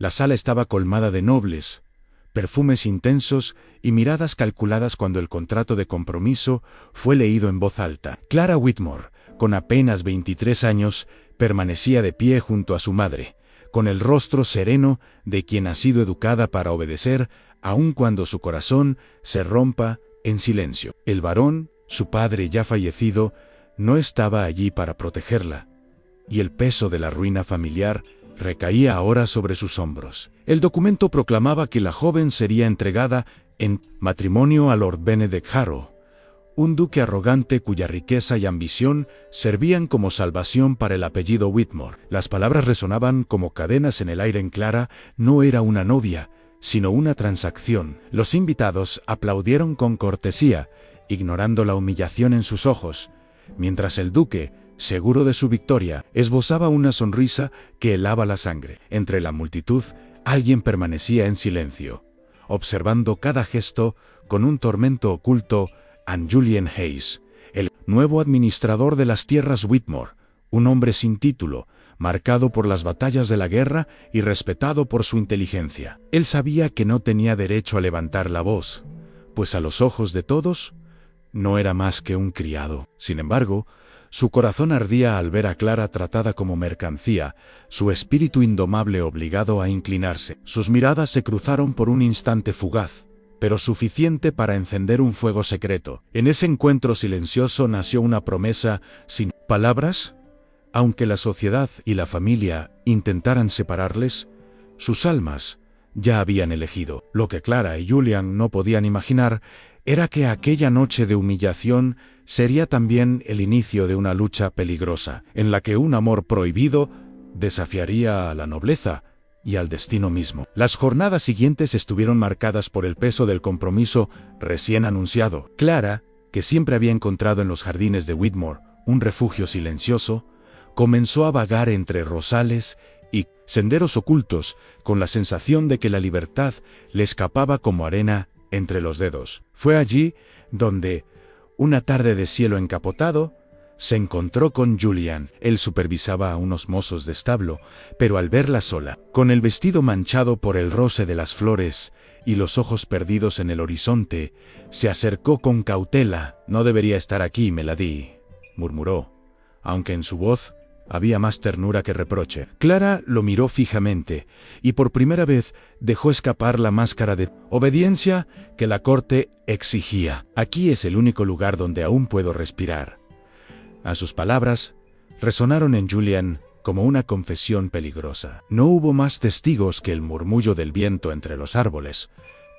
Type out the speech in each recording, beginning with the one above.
La sala estaba colmada de nobles, perfumes intensos y miradas calculadas cuando el contrato de compromiso fue leído en voz alta. Clara Whitmore, con apenas 23 años, permanecía de pie junto a su madre, con el rostro sereno de quien ha sido educada para obedecer, aun cuando su corazón se rompa en silencio. El varón, su padre ya fallecido, no estaba allí para protegerla, y el peso de la ruina familiar recaía ahora sobre sus hombros. El documento proclamaba que la joven sería entregada en matrimonio a Lord Benedict Harrow, un duque arrogante cuya riqueza y ambición servían como salvación para el apellido Whitmore. Las palabras resonaban como cadenas en el aire. En Clara no era una novia, sino una transacción. Los invitados aplaudieron con cortesía, ignorando la humillación en sus ojos, mientras el duque, seguro de su victoria, esbozaba una sonrisa que helaba la sangre. Entre la multitud, alguien permanecía en silencio, observando cada gesto con un tormento oculto. Julian Hayes, el nuevo administrador de las tierras Whitmore, un hombre sin título, marcado por las batallas de la guerra y respetado por su inteligencia. Él sabía que no tenía derecho a levantar la voz, pues a los ojos de todos no era más que un criado. Sin embargo, su corazón ardía al ver a Clara tratada como mercancía, su espíritu indomable obligado a inclinarse. Sus miradas se cruzaron por un instante fugaz, pero suficiente para encender un fuego secreto. En ese encuentro silencioso nació una promesa sin palabras. Aunque la sociedad y la familia intentaran separarles, sus almas ya habían elegido. Lo que Clara y Julian no podían imaginar era que aquella noche de humillación sería también el inicio de una lucha peligrosa, en la que un amor prohibido desafiaría a la nobleza y al destino mismo. Las jornadas siguientes estuvieron marcadas por el peso del compromiso recién anunciado. Clara, que siempre había encontrado en los jardines de Whitmore un refugio silencioso, comenzó a vagar entre rosales y senderos ocultos, con la sensación de que la libertad le escapaba como arena entre los dedos. Fue allí donde, una tarde de cielo encapotado, se encontró con Julian. Él supervisaba a unos mozos de establo, pero al verla sola, con el vestido manchado por el roce de las flores y los ojos perdidos en el horizonte, se acercó con cautela. «No debería estar aquí, Melody», murmuró, aunque en su voz había más ternura que reproche. Clara lo miró fijamente, y por primera vez dejó escapar la máscara de obediencia que la corte exigía. «Aquí es el único lugar donde aún puedo respirar». A sus palabras resonaron en Julian como una confesión peligrosa. No hubo más testigos que el murmullo del viento entre los árboles,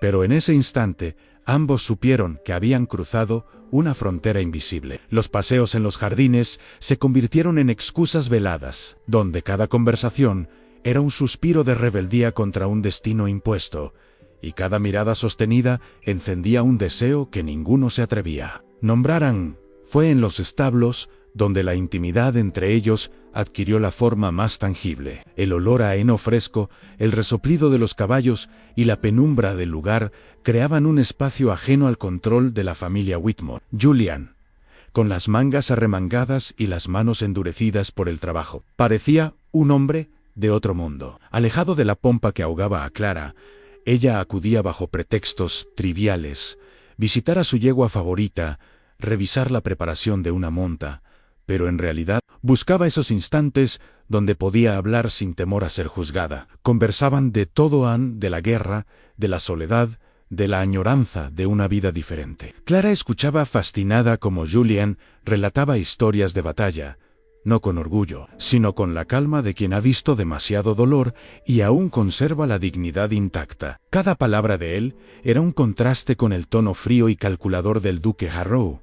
pero en ese instante ambos supieron que habían cruzado una frontera invisible. Los paseos en los jardines se convirtieron en excusas veladas, donde cada conversación era un suspiro de rebeldía contra un destino impuesto, y cada mirada sostenida encendía un deseo que ninguno se atrevía. Nombraran. Fue en los establos donde la intimidad entre ellos adquirió la forma más tangible. El olor a heno fresco, el resoplido de los caballos y la penumbra del lugar creaban un espacio ajeno al control de la familia Whitmore. Julian, con las mangas arremangadas y las manos endurecidas por el trabajo, parecía un hombre de otro mundo. Alejado de la pompa que ahogaba a Clara, ella acudía bajo pretextos triviales: visitar a su yegua favorita, revisar la preparación de una monta, pero en realidad buscaba esos instantes donde podía hablar sin temor a ser juzgada. Conversaban de todo, de la guerra, de la soledad, de la añoranza de una vida diferente. Clara escuchaba fascinada como Julian relataba historias de batalla, no con orgullo, sino con la calma de quien ha visto demasiado dolor y aún conserva la dignidad intacta. Cada palabra de él era un contraste con el tono frío y calculador del duque Harrow,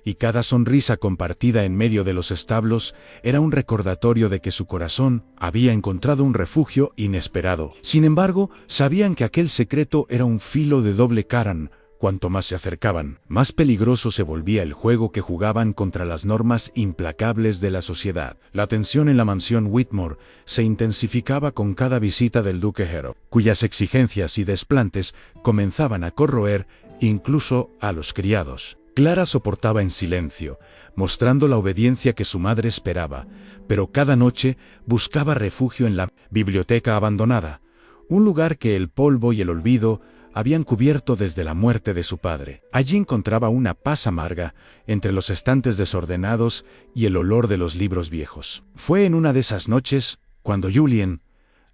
y cada sonrisa compartida en medio de los establos era un recordatorio de que su corazón había encontrado un refugio inesperado. Sin embargo, sabían que aquel secreto era un filo de doble cara. Cuanto más se acercaban, más peligroso se volvía el juego que jugaban contra las normas implacables de la sociedad. La tensión en la mansión Whitmore se intensificaba con cada visita del duque Harrow, cuyas exigencias y desplantes comenzaban a corroer incluso a los criados. Clara soportaba en silencio, mostrando la obediencia que su madre esperaba, pero cada noche buscaba refugio en la biblioteca abandonada, un lugar que el polvo y el olvido habían cubierto desde la muerte de su padre. Allí encontraba una paz amarga entre los estantes desordenados y el olor de los libros viejos. Fue en una de esas noches cuando Julien,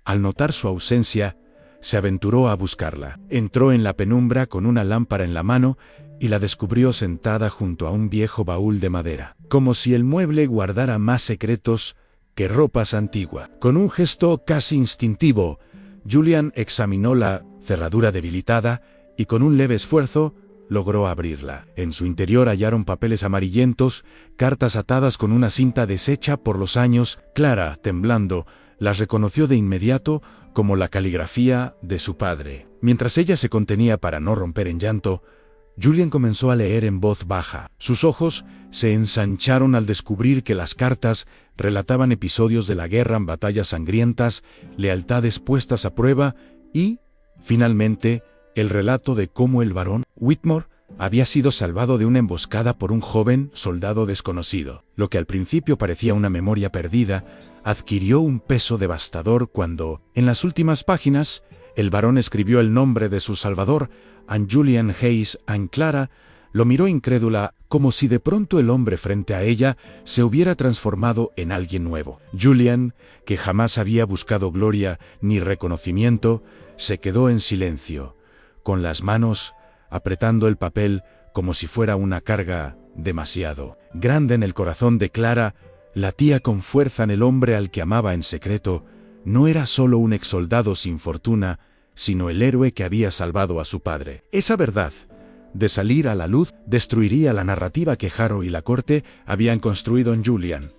al notar su ausencia, se aventuró a buscarla. Entró en la penumbra con una lámpara en la mano y la descubrió sentada junto a un viejo baúl de madera, como si el mueble guardara más secretos que ropas antiguas. Con un gesto casi instintivo, Julien examinó la cerradura debilitada y con un leve esfuerzo logró abrirla. En su interior hallaron papeles amarillentos, cartas atadas con una cinta deshecha por los años. Clara, temblando, las reconoció de inmediato como la caligrafía de su padre. Mientras ella se contenía para no romper en llanto, Julien comenzó a leer en voz baja. Sus ojos se ensancharon al descubrir que las cartas relataban episodios de la guerra, batallas sangrientas, lealtades puestas a prueba y, finalmente, el relato de cómo el barón Whitmore había sido salvado de una emboscada por un joven soldado desconocido. Lo que al principio parecía una memoria perdida, adquirió un peso devastador cuando, en las últimas páginas, el barón escribió el nombre de su salvador, Julian Hayes. Clara lo miró incrédula, como si de pronto el hombre frente a ella se hubiera transformado en alguien nuevo. Julien, que jamás había buscado gloria ni reconocimiento, se quedó en silencio, con las manos apretando el papel como si fuera una carga demasiado grande. En el corazón de Clara latía con fuerza en el hombre al que amaba en secreto. No era solo un exsoldado sin fortuna, sino el héroe que había salvado a su padre. Esa verdad, de salir a la luz, destruiría la narrativa que Harrow y la corte habían construido en Julien.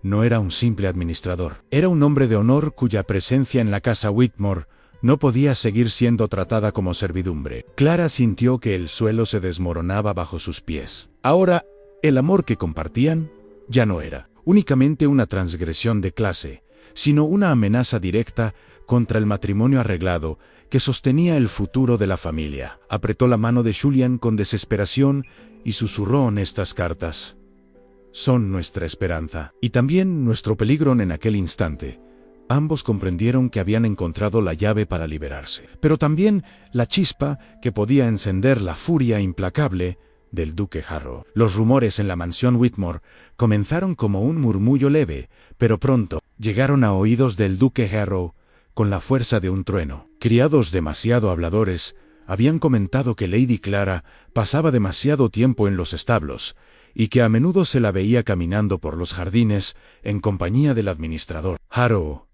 No era un simple administrador. Era un hombre de honor cuya presencia en la casa Whitmore no podía seguir siendo tratada como servidumbre. Clara sintió que el suelo se desmoronaba bajo sus pies. Ahora, el amor que compartían ya no era únicamente una transgresión de clase, sino una amenaza directa contra el matrimonio arreglado que sostenía el futuro de la familia. Apretó la mano de Julien con desesperación y susurró honestas cartas. Son nuestra esperanza y también nuestro peligro. En aquel instante, ambos comprendieron que habían encontrado la llave para liberarse, pero también la chispa que podía encender la furia implacable del duque Harrow. Los rumores en la mansión Whitmore comenzaron como un murmullo leve, pero pronto llegaron a oídos del duque Harrow con la fuerza de un trueno. Criados demasiado habladores habían comentado que Lady Clara pasaba demasiado tiempo en los establos y que a menudo se la veía caminando por los jardines en compañía del administrador. Harrow,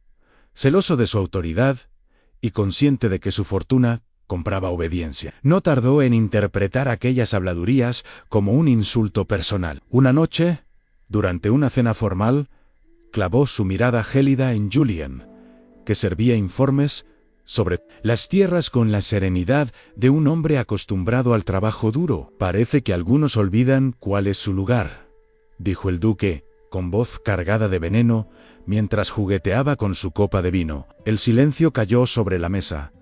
celoso de su autoridad y consciente de que su fortuna compraba obediencia, no tardó en interpretar aquellas habladurías como un insulto personal. Una noche, durante una cena formal, clavó su mirada gélida en Julien, que servía informes sobre las tierras con la serenidad de un hombre acostumbrado al trabajo duro. Parece que algunos olvidan cuál es su lugar, dijo el duque, con voz cargada de veneno, mientras jugueteaba con su copa de vino. El silencio cayó sobre la mesa,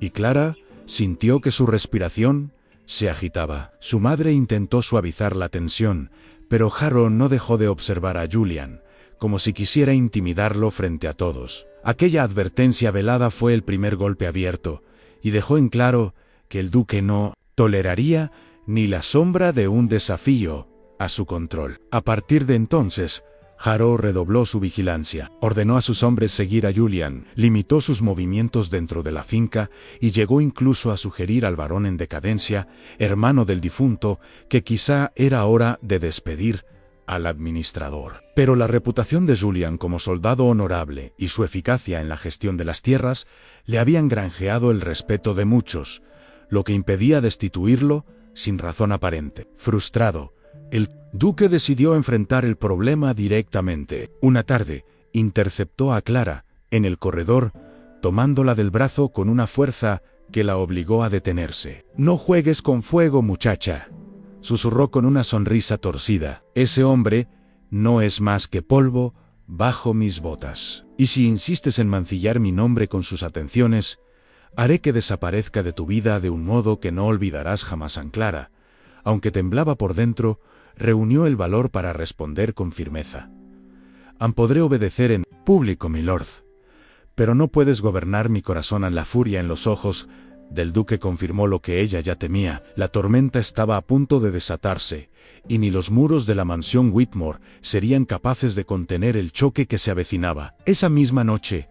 y Clara sintió que su respiración se agitaba. Su madre intentó suavizar la tensión, pero Harrow no dejó de observar a Julien, como si quisiera intimidarlo frente a todos. Aquella advertencia velada fue el primer golpe abierto, y dejó en claro que el duque no toleraría ni la sombra de un desafío a su control. A partir de entonces, Harrow redobló su vigilancia, ordenó a sus hombres seguir a Julien, limitó sus movimientos dentro de la finca y llegó incluso a sugerir al varón en decadencia, hermano del difunto, que quizá era hora de despedir al administrador. Pero la reputación de Julien como soldado honorable y su eficacia en la gestión de las tierras le habían granjeado el respeto de muchos, lo que impedía destituirlo sin razón aparente. Frustrado, el duque decidió enfrentar el problema directamente. Una tarde, interceptó a Clara en el corredor, tomándola del brazo con una fuerza que la obligó a detenerse. «No juegues con fuego, muchacha», susurró con una sonrisa torcida. «Ese hombre no es más que polvo bajo mis botas. Y si insistes en mancillar mi nombre con sus atenciones, haré que desaparezca de tu vida de un modo que no olvidarás jamás». Clara, aunque temblaba por dentro, reunió el valor para responder con firmeza. «Podré obedecer en público, milord, Pero no puedes gobernar mi corazón. La furia en los ojos del duque confirmó lo que ella ya temía. La tormenta estaba a punto de desatarse, y ni los muros de la mansión Whitmore serían capaces de contener el choque que se avecinaba. Esa misma noche,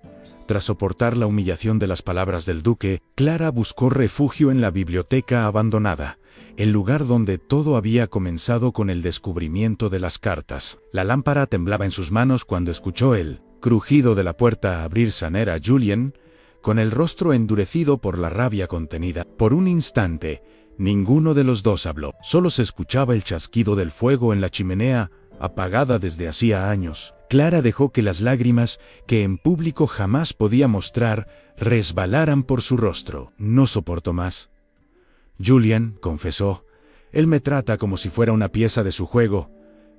tras soportar la humillación de las palabras del duque, Clara buscó refugio en la biblioteca abandonada, el lugar donde todo había comenzado con el descubrimiento de las cartas. La lámpara temblaba en sus manos cuando escuchó el crujido de la puerta abrirse. Era Julian, con el rostro endurecido por la rabia contenida. Por un instante, ninguno de los dos habló. Solo se escuchaba el chasquido del fuego en la chimenea, apagada desde hacía años. Clara dejó que las lágrimas, que en público jamás podía mostrar, resbalaran por su rostro. No soportó más. Julian, confesó, él me trata como si fuera una pieza de su juego.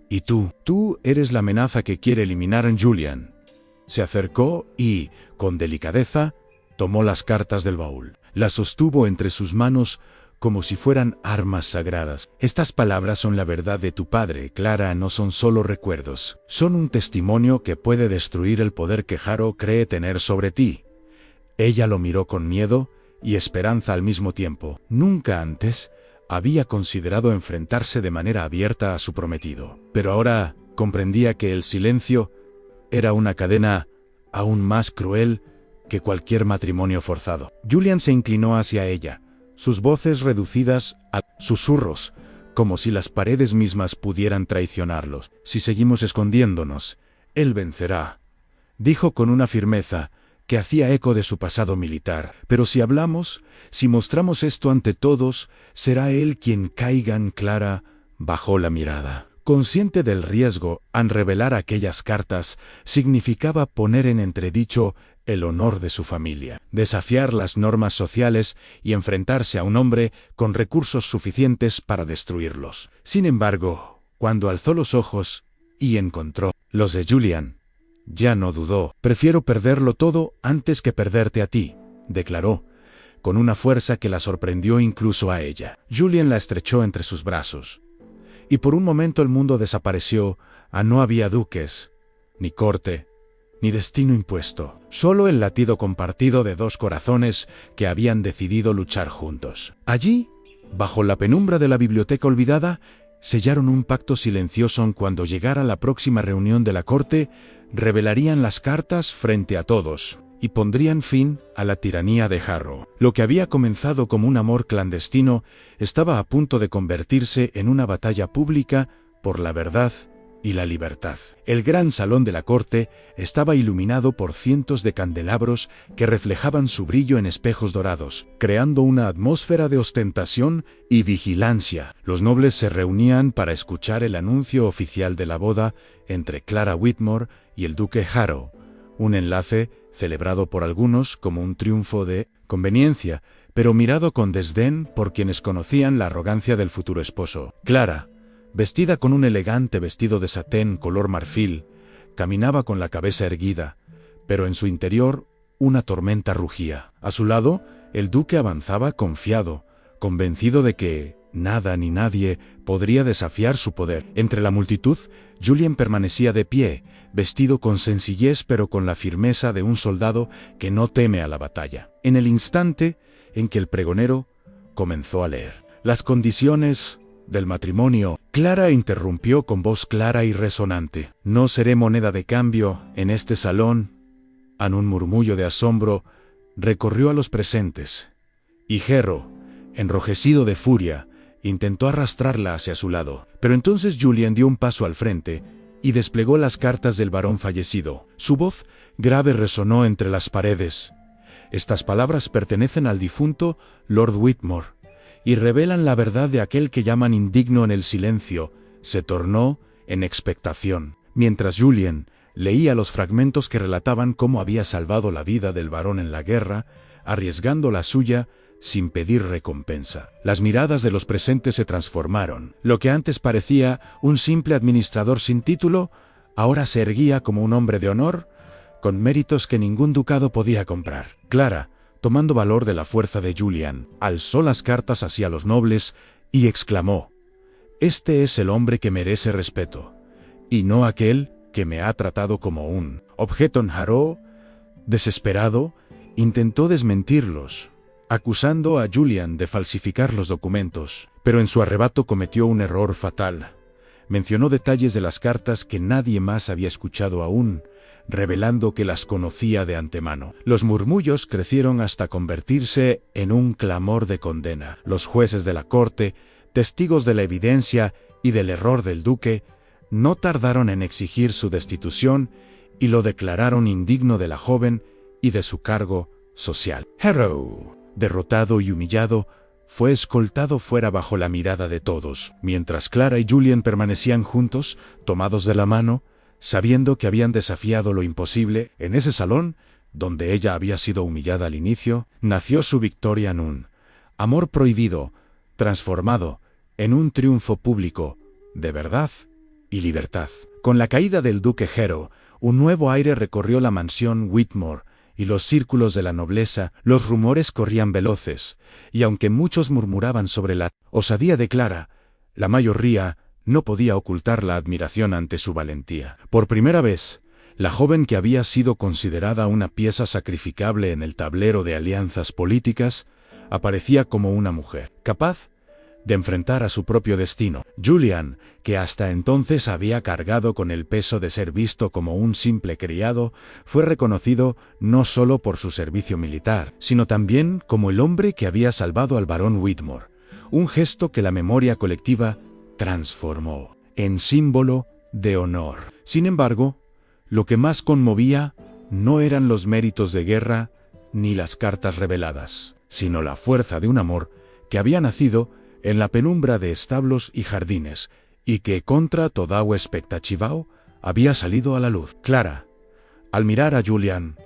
Y tú eres la amenaza que quiere eliminar en Julian. Se acercó y, con delicadeza, tomó las cartas del baúl. Las sostuvo entre sus manos como si fueran armas sagradas. Estas palabras son la verdad de tu padre, Clara, no son solo recuerdos. Son un testimonio que puede destruir el poder que Harrow cree tener sobre ti. Ella lo miró con miedo y esperanza al mismo tiempo. Nunca antes había considerado enfrentarse de manera abierta a su prometido. Pero ahora comprendía que el silencio era una cadena aún más cruel que cualquier matrimonio forzado. Julian se inclinó hacia ella, sus voces reducidas a susurros, como si las paredes mismas pudieran traicionarlos. Si seguimos escondiéndonos, él vencerá, dijo con una firmeza que hacía eco de su pasado militar. Pero si hablamos, si mostramos esto ante todos, será él quien caiga. Clara bajó la mirada. Consciente del riesgo, al revelar aquellas cartas, significaba poner en entredicho el honor de su familia, desafiar las normas sociales y enfrentarse a un hombre con recursos suficientes para destruirlos. Sin embargo, cuando alzó los ojos y encontró los de Julian, ya no dudó. Prefiero perderlo todo antes que perderte a ti, declaró, con una fuerza que la sorprendió incluso a ella. Julian la estrechó entre sus brazos. Y por un momento el mundo desapareció. No había duques, ni corte, ni destino impuesto. Solo el latido compartido de dos corazones que habían decidido luchar juntos. Allí, bajo la penumbra de la biblioteca olvidada, sellaron un pacto silencioso. Cuando llegara la próxima reunión de la corte, revelarían las cartas frente a todos y pondrían fin a la tiranía de Harrow. Lo que había comenzado como un amor clandestino estaba a punto de convertirse en una batalla pública por la verdad y la libertad. El gran salón de la corte estaba iluminado por cientos de candelabros que reflejaban su brillo en espejos dorados, creando una atmósfera de ostentación y vigilancia. Los nobles se reunían para escuchar el anuncio oficial de la boda entre Clara Whitmore y el duque Harrow, un enlace celebrado por algunos como un triunfo de conveniencia, pero mirado con desdén por quienes conocían la arrogancia del futuro esposo. Clara, vestida con un elegante vestido de satén color marfil, caminaba con la cabeza erguida, pero en su interior una tormenta rugía. A su lado, el duque avanzaba confiado, convencido de que nada ni nadie podría desafiar su poder. Entre la multitud, Julian permanecía de pie, vestido con sencillez pero con la firmeza de un soldado que no teme a la batalla. En el instante en que el pregonero comenzó a leer las condiciones del matrimonio, Clara interrumpió con voz clara y resonante. No seré moneda de cambio en este salón. Un murmullo de asombro recorrió a los presentes, y Harrow, enrojecido de furia, intentó arrastrarla hacia su lado. Pero entonces Julian dio un paso al frente y desplegó las cartas del varón fallecido. Su voz grave resonó entre las paredes. Estas palabras pertenecen al difunto Lord Whitmore y revelan la verdad de aquel que llaman indigno. En el silencio se tornó en expectación, mientras Julian leía los fragmentos que relataban cómo había salvado la vida del varón en la guerra, arriesgando la suya sin pedir recompensa. Las miradas de los presentes se transformaron. Lo que antes parecía un simple administrador sin título, ahora se erguía como un hombre de honor, con méritos que ningún ducado podía comprar. Clara, tomando valor de la fuerza de Julian, alzó las cartas hacia los nobles y exclamó: «Este es el hombre que merece respeto, y no aquel que me ha tratado como un objeto. Harrow Desesperado, intentó desmentirlos, acusando a Julian de falsificar los documentos, pero en su arrebato cometió un error fatal. Mencionó detalles de las cartas que nadie más había escuchado aún, revelando que las conocía de antemano. Los murmullos crecieron hasta convertirse en un clamor de condena. Los jueces de la corte, testigos de la evidencia y del error del duque, no tardaron en exigir su destitución y lo declararon indigno de la joven y de su cargo social. Harrow, derrotado y humillado, fue escoltado fuera bajo la mirada de todos, mientras Clara y Julian permanecían juntos, tomados de la mano, sabiendo que habían desafiado lo imposible. En ese salón, donde ella había sido humillada al inicio, nació su victoria en un amor prohibido, transformado en un triunfo público de verdad y libertad. Con la caída del duque Harrow, un nuevo aire recorrió la mansión Whitmore y los círculos de la nobleza. Los rumores corrían veloces, y aunque muchos murmuraban sobre la osadía de Clara, la mayoría no podía ocultar la admiración ante su valentía. Por primera vez, la joven que había sido considerada una pieza sacrificable en el tablero de alianzas políticas, aparecía como una mujer, capaz de enfrentar a su propio destino. Julian, que hasta entonces había cargado con el peso de ser visto como un simple criado, fue reconocido no solo por su servicio militar, sino también como el hombre que había salvado al barón Whitmore, un gesto que la memoria colectiva transformó en símbolo de honor. Sin embargo, lo que más conmovía no eran los méritos de guerra ni las cartas reveladas, sino la fuerza de un amor que había nacido en la penumbra de establos y jardines, y que contra toda expectativa había salido a la luz. Clara, al mirar a Julian,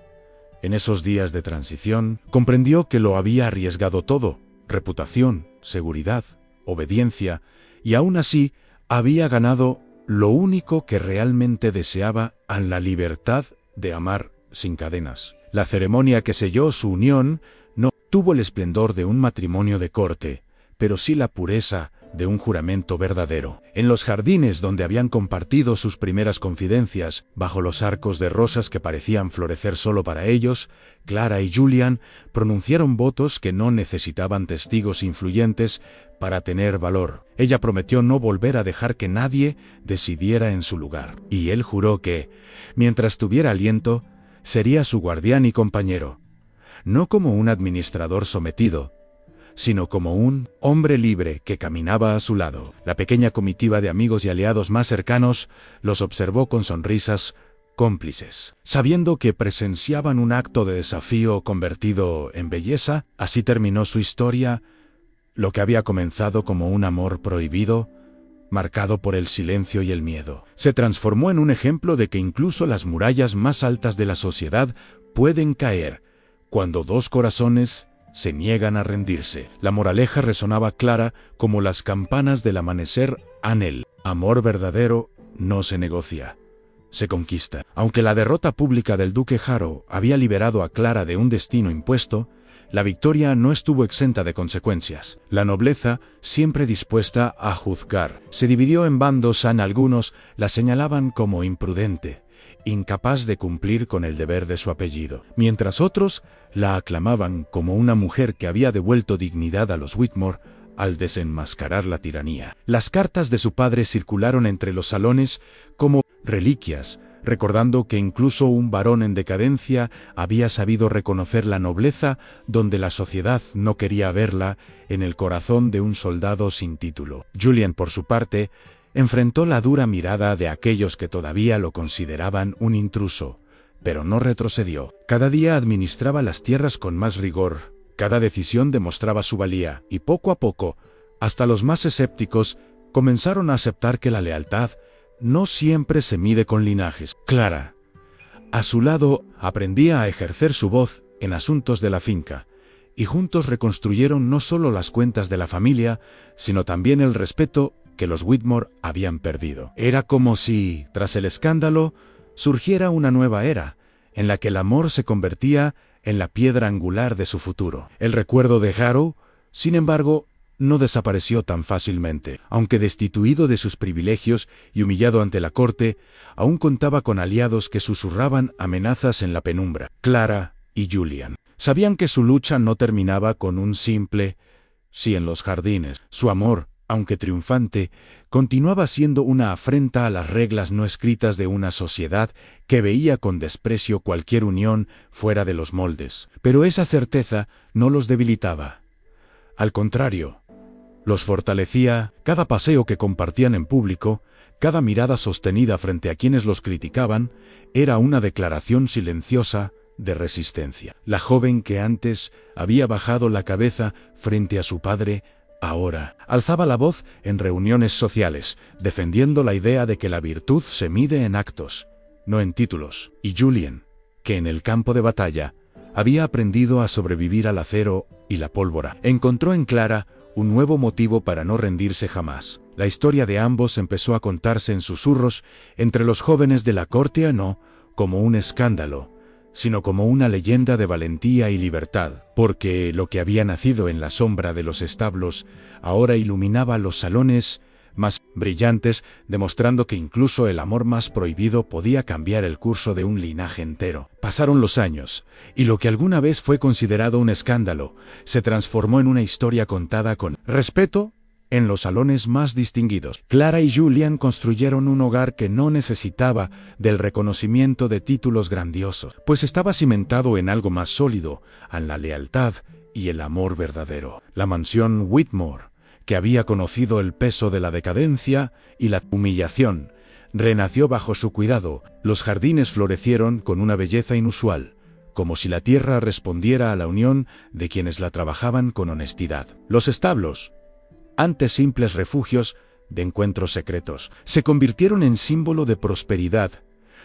en esos días de transición, comprendió que lo había arriesgado todo: reputación, seguridad, obediencia, y aún así había ganado lo único que realmente deseaba: en la libertad de amar sin cadenas. La ceremonia que selló su unión no tuvo el esplendor de un matrimonio de corte, pero sí la pureza de un juramento verdadero. En los jardines donde habían compartido sus primeras confidencias, bajo los arcos de rosas que parecían florecer solo para ellos, Clara y Julian pronunciaron votos que no necesitaban testigos influyentes para tener valor. Ella prometió no volver a dejar que nadie decidiera en su lugar, y él juró que, mientras tuviera aliento, sería su guardián y compañero, no como un administrador sometido, sino como un hombre libre que caminaba a su lado. La pequeña comitiva de amigos y aliados más cercanos los observó con sonrisas cómplices, sabiendo que presenciaban un acto de desafío convertido en belleza. Así terminó su historia, lo que había comenzado como un amor prohibido, marcado por el silencio y el miedo. Se transformó en un ejemplo de que incluso las murallas más altas de la sociedad pueden caer cuando dos corazones se niegan a rendirse. La moraleja resonaba clara como las campanas del amanecer: el amor verdadero no se negocia, se conquista. Aunque la derrota pública del duque Harrow había liberado a Clara de un destino impuesto, la victoria no estuvo exenta de consecuencias. La nobleza, siempre dispuesta a juzgar, se dividió en bandos. Algunos la señalaban como imprudente, incapaz de cumplir con el deber de su apellido, mientras otros la aclamaban como una mujer que había devuelto dignidad a los Whitmore al desenmascarar la tiranía. Las cartas de su padre circularon entre los salones como reliquias, recordando que incluso un varón en decadencia había sabido reconocer la nobleza donde la sociedad no quería verla, en el corazón de un soldado sin título. Julian, por su parte, enfrentó la dura mirada de aquellos que todavía lo consideraban un intruso, pero no retrocedió. Cada día administraba las tierras con más rigor, cada decisión demostraba su valía, y poco a poco, hasta los más escépticos comenzaron a aceptar que la lealtad no siempre se mide con linajes. Clara, a su lado, aprendía a ejercer su voz en asuntos de la finca, y juntos reconstruyeron no solo las cuentas de la familia, sino también el respeto que los Whitmore habían perdido. Era como si, tras el escándalo, surgiera una nueva era, en la que el amor se convertía en la piedra angular de su futuro. El recuerdo de Harrow, sin embargo, no desapareció tan fácilmente. Aunque destituido de sus privilegios y humillado ante la corte, aún contaba con aliados que susurraban amenazas en la penumbra. Clara y Julian sabían que su lucha no terminaba con un simple sí en los jardines. Su amor, aunque triunfante, continuaba siendo una afrenta a las reglas no escritas de una sociedad que veía con desprecio cualquier unión fuera de los moldes. Pero esa certeza no los debilitaba. Al contrario, los fortalecía. Cada paseo que compartían en público, cada mirada sostenida frente a quienes los criticaban, era una declaración silenciosa de resistencia. La joven que antes había bajado la cabeza frente a su padre, ahora alzaba la voz en reuniones sociales, defendiendo la idea de que la virtud se mide en actos, no en títulos. Y Julian, que en el campo de batalla había aprendido a sobrevivir al acero y la pólvora, encontró en Clara un nuevo motivo para no rendirse jamás. La historia de ambos empezó a contarse en susurros entre los jóvenes de la corte, no como un escándalo, sino como una leyenda de valentía y libertad, porque lo que había nacido en la sombra de los establos ahora iluminaba los salones más brillantes, demostrando que incluso el amor más prohibido podía cambiar el curso de un linaje entero. Pasaron los años, y lo que alguna vez fue considerado un escándalo se transformó en una historia contada con respeto en los salones más distinguidos. Clara y Julian construyeron un hogar que no necesitaba del reconocimiento de títulos grandiosos, pues estaba cimentado en algo más sólido, en la lealtad y el amor verdadero. La mansión Whitmore, que había conocido el peso de la decadencia y la humillación, renació bajo su cuidado. Los jardines florecieron con una belleza inusual, como si la tierra respondiera a la unión de quienes la trabajaban con honestidad. Los establos, antes simples refugios de encuentros secretos, se convirtieron en símbolo de prosperidad,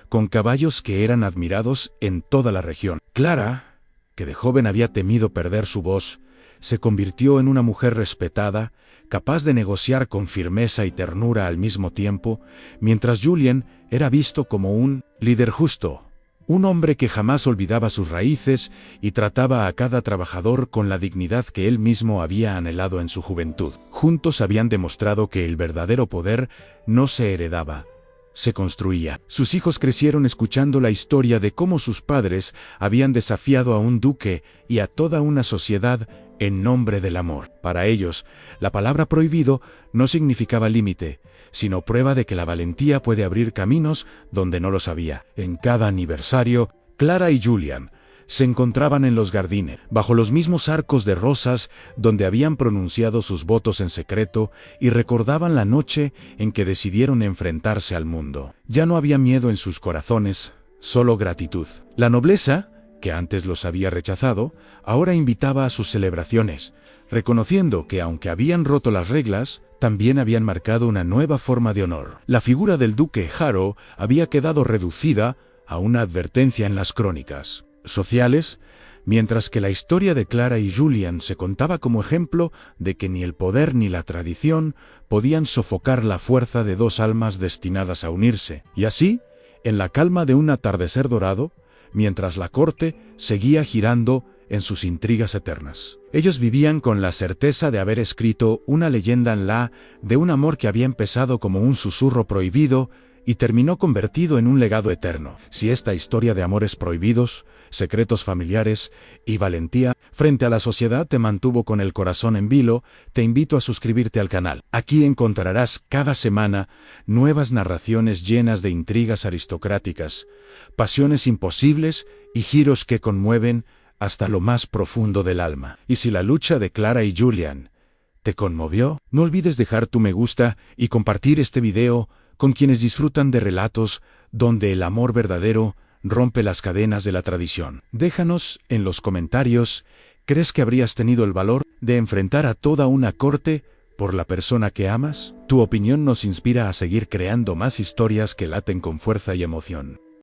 con caballos que eran admirados en toda la región. Clara, que de joven había temido perder su voz, se convirtió en una mujer respetada, capaz de negociar con firmeza y ternura al mismo tiempo, mientras Julian era visto como un líder justo, un hombre que jamás olvidaba sus raíces y trataba a cada trabajador con la dignidad que él mismo había anhelado en su juventud. Juntos habían demostrado que el verdadero poder no se heredaba, se construía. Sus hijos crecieron escuchando la historia de cómo sus padres habían desafiado a un duque y a toda una sociedad en nombre del amor. Para ellos, la palabra prohibido no significaba límite, sino prueba de que la valentía puede abrir caminos donde no los había. En cada aniversario, Clara y Julian se encontraban en los jardines, bajo los mismos arcos de rosas donde habían pronunciado sus votos en secreto, y recordaban la noche en que decidieron enfrentarse al mundo. Ya no había miedo en sus corazones, solo gratitud. La nobleza, que antes los había rechazado, ahora invitaba a sus celebraciones, reconociendo que aunque habían roto las reglas, también habían marcado una nueva forma de honor. La figura del duque Harrow había quedado reducida a una advertencia en las crónicas sociales, mientras que la historia de Clara y Julian se contaba como ejemplo de que ni el poder ni la tradición podían sofocar la fuerza de dos almas destinadas a unirse. Y así, en la calma de un atardecer dorado, mientras la corte seguía girando en sus intrigas eternas, ellos vivían con la certeza de haber escrito una leyenda en la de un amor que había empezado como un susurro prohibido y terminó convertido en un legado eterno. Si esta historia de amores prohibidos, secretos familiares y valentía frente a la sociedad te mantuvo con el corazón en vilo, te invito a suscribirte al canal. Aquí encontrarás cada semana nuevas narraciones llenas de intrigas aristocráticas, pasiones imposibles y giros que conmueven hasta lo más profundo del alma. Y si la lucha de Clara y Julian te conmovió, no olvides dejar tu me gusta y compartir este video con quienes disfrutan de relatos donde el amor verdadero rompe las cadenas de la tradición. Déjanos en los comentarios, ¿crees que habrías tenido el valor de enfrentar a toda una corte por la persona que amas? Tu opinión nos inspira a seguir creando más historias que laten con fuerza y emoción.